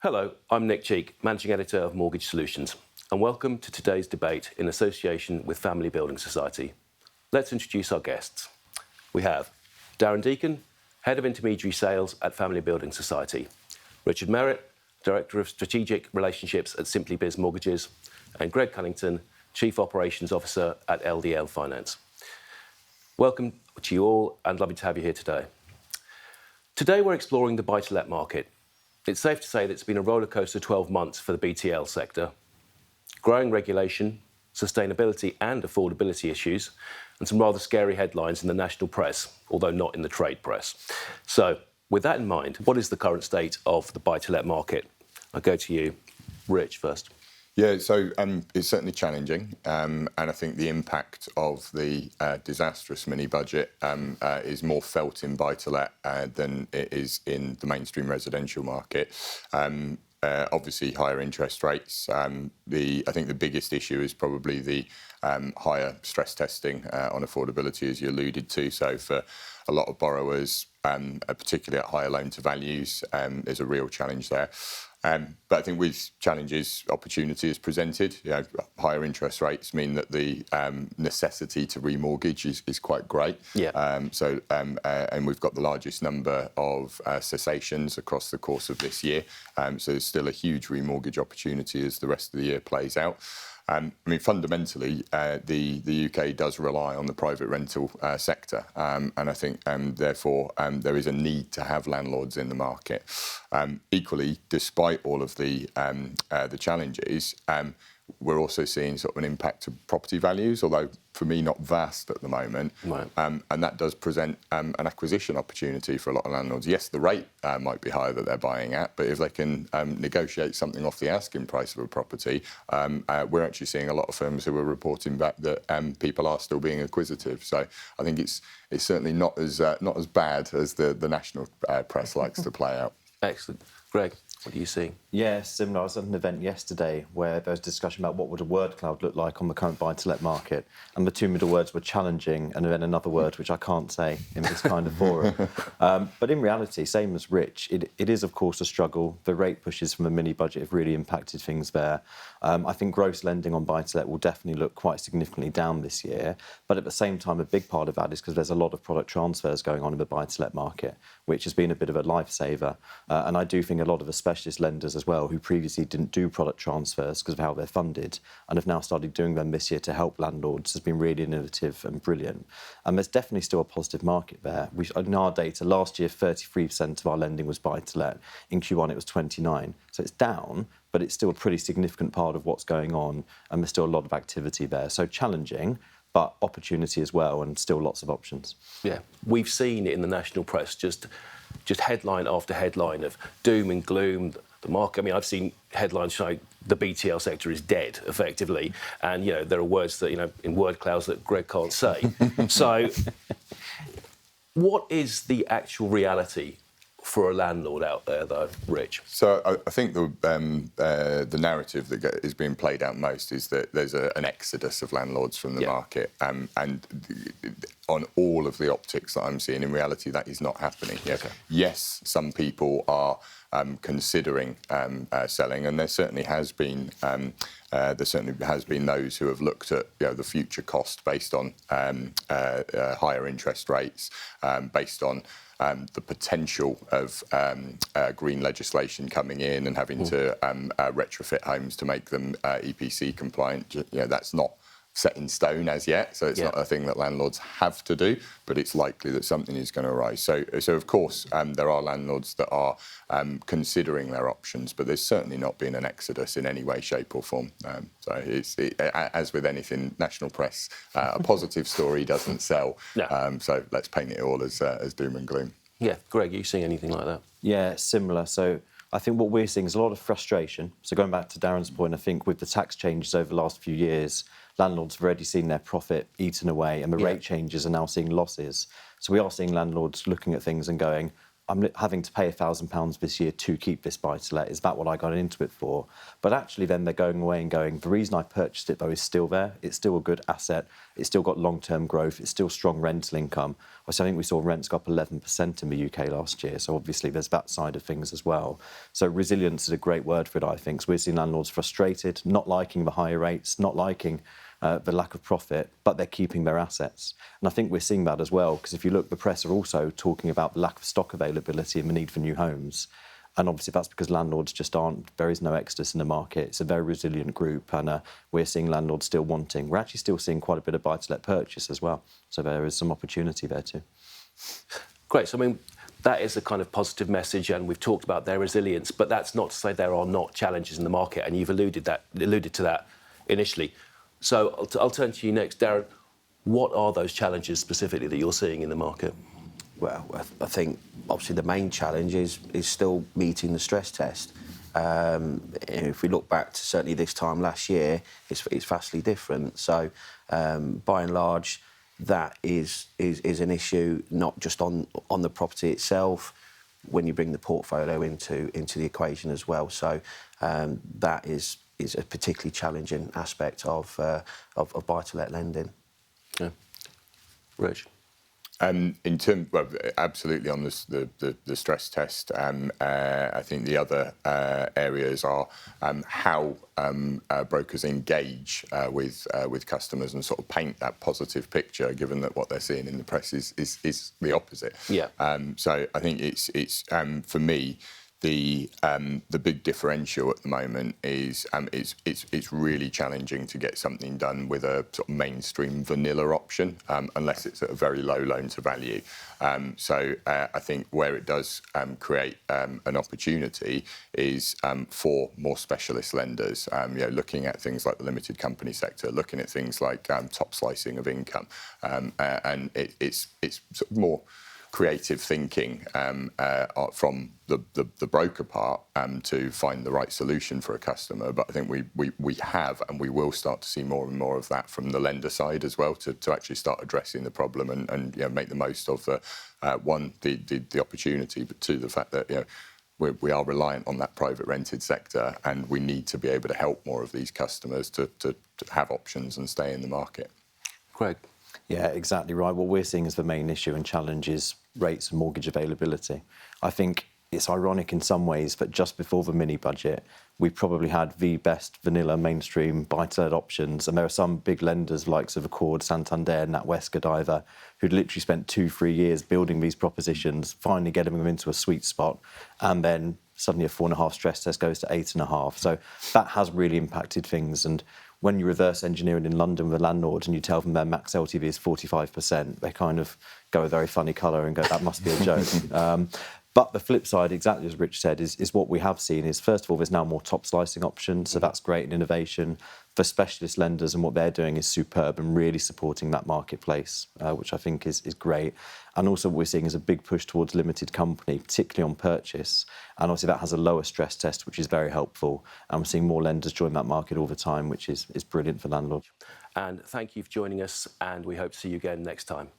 Hello, I'm Nick Cheek, Managing Editor of Mortgage Solutions, and welcome to today's debate in association with Family Building Society. Let's introduce our guests. We have Darren Deacon, Head of Intermediary Sales at Family Building Society, Richard Merrett, Director of Strategic Relationships at Simply Biz Mortgages, and Greg Cunnington, Chief Operations Officer at LDL Finance. Welcome to you all, and lovely to have you here today. Today we're exploring the buy-to-let market. It's safe to say that it's been a rollercoaster 12 months for the BTL sector. Growing regulation, sustainability and affordability issues, and some rather scary headlines in the national press, although not in the trade press. So, with that in mind, what is the current state of the buy-to-let market? I'll go to you, Rich, first. Yeah, so it's certainly challenging, and I think the impact of the disastrous mini-budget is more felt in buy-to-let than it is in the mainstream residential market. Obviously, higher interest rates. I think the biggest issue is probably the higher stress testing on affordability, as you alluded to. So for a lot of borrowers, particularly at higher loan-to-values, there's a real challenge there. But I think with challenges, opportunity is presented. Higher interest rates mean that the necessity to remortgage is quite great. Yeah. And we've got the largest number of cessations across the course of this year. So there's still a huge remortgage opportunity as the rest of the year plays out. Fundamentally, the UK does rely on the private rental sector, and I think, therefore, there is a need to have landlords in the market. Equally, despite all of the challenges, we're also seeing sort of an impact to property values, although for me not vast at the moment. Right. And that does present an acquisition opportunity for a lot of landlords. Yes, the rate might be higher that they're buying at, but if they can negotiate something off the asking price of a property, we're actually seeing a lot of firms who are reporting back that people are still being acquisitive. So I think it's certainly not as bad as the national press likes to play out. Excellent. Greg, what are you seeing? Yeah, similar. I was at an event yesterday where there was discussion about what would a word cloud look like on the current buy-to-let market, and the two middle words were challenging and then another word which I can't say in this kind of forum. But in reality, same as Rich, it is of course a struggle. The rate pushes from a mini budget have really impacted things there. I think gross lending on buy-to-let will definitely look quite significantly down this year, but at the same time a big part of that is because there's a lot of product transfers going on in the buy-to-let market, which has been a bit of a lifesaver. And I do think a lot of the specialist lenders as well, who previously didn't do product transfers because of how they're funded and have now started doing them this year to help landlords, has been really innovative and brilliant. And there's definitely still a positive market there. In our data, last year, 33% of our lending was buy-to-let. In Q1, it was 29%. So it's down, but it's still a pretty significant part of what's going on, and there's still a lot of activity there. So challenging, but opportunity as well, and still lots of options. Yeah, we've seen it in the national press, just headline after headline of doom and gloom. The market. I've seen headlines showing the BTL sector is dead, effectively, and there are words that in word clouds that Greg can't say. So, what is the actual reality for a landlord out there, though, Rich? So I think the narrative that is being played out most is that there's an exodus of landlords from the market, and on all of the optics that I'm seeing, in reality, that is not happening. Okay. Yes, some people are considering selling, and there certainly has been those who have looked at the future cost based on higher interest rates, based on the potential of green legislation coming in and having to retrofit homes to make them EPC compliant. That's not set in stone as yet, so it's not a thing that landlords have to do, but it's likely that something is going to arise. So of course, there are landlords that are considering their options, but there's certainly not been an exodus in any way, shape or form. So as with anything, national press, a positive story doesn't sell. No. So let's paint it all as doom and gloom. Yeah, Greg, are you seeing anything like that? Yeah, similar. So I think what we're seeing is a lot of frustration. So going back to Darren's point, I think with the tax changes over the last few years, landlords have already seen their profit eaten away, and the rate changes are now seeing losses. So we are seeing landlords looking at things and going, I'm having to pay £1,000 this year to keep this buy-to-let. Is that what I got into it for? But actually then they're going away and going, the reason I purchased it though is still there. It's still a good asset. It's still got long-term growth. It's still strong rental income. So I think we saw rents go up 11% in the UK last year. So obviously there's that side of things as well. So resilience is a great word for it, I think. So we're seeing landlords frustrated, not liking the higher rates, not liking the lack of profit, but they're keeping their assets. And I think we're seeing that as well, because if you look, the press are also talking about the lack of stock availability and the need for new homes. And obviously that's because landlords just there is no exodus in the market. It's a very resilient group, and we're seeing landlords still wanting. We're actually still seeing quite a bit of buy-to-let purchase as well. So there is some opportunity there too. Great. So, I mean, that is a kind of positive message, and we've talked about their resilience, but that's not to say there are not challenges in the market, and you've alluded to that initially. So I'll turn to you next, Darren. What are those challenges specifically that you're seeing in the market? Well, I think obviously the main challenge is still meeting the stress test. If we look back to certainly this time last year, it's vastly different. So by and large, that is an issue not just on the property itself, when you bring the portfolio into the equation as well. So that is a particularly challenging aspect of buy-to-let lending. Yeah. Rich? In terms, well, absolutely on the stress test. I think the other areas are how brokers engage with customers and sort of paint that positive picture, given that what they're seeing in the press is the opposite. Yeah. So I think it's for me, the big differential at the moment is it's really challenging to get something done with a sort of mainstream vanilla option unless it's at a very low loan to value. So I think where it does create an opportunity is for more specialist lenders, looking at things like the limited company sector, looking at things like top slicing of income, and it's sort of more creative thinking from the broker part to find the right solution for a customer. But I think we have and we will start to see more and more of that from the lender side as well, to actually start addressing the problem and make the most of the opportunity, but two, the fact that we are reliant on that private rented sector, and we need to be able to help more of these customers to have options and stay in the market. Greg? Yeah, exactly right. What we're seeing as the main issue and challenge is rates and mortgage availability. I think it's ironic in some ways that just before the mini budget, we probably had the best vanilla mainstream buy-to-let options, and there are some big lenders likes of Accord, Santander, NatWest, Godiva, who'd literally spent 2-3 years building these propositions, finally getting them into a sweet spot, and then suddenly a 4.5 stress test goes to 8.5. So that has really impacted things. And when you reverse engineer it in London with a landlord and you tell them their max LTV is 45%, they kind of go a very funny colour and go, that must be a joke. But the flip side, exactly as Rich said, is what we have seen is, first of all, there's now more top slicing options, so that's great and innovation. For specialist lenders, and what they're doing is superb and really supporting that marketplace, which I think is great. And also what we're seeing is a big push towards limited company, particularly on purchase. And obviously that has a lower stress test, which is very helpful. And we're seeing more lenders join that market all the time, which is brilliant for landlords. And thank you for joining us, and we hope to see you again next time.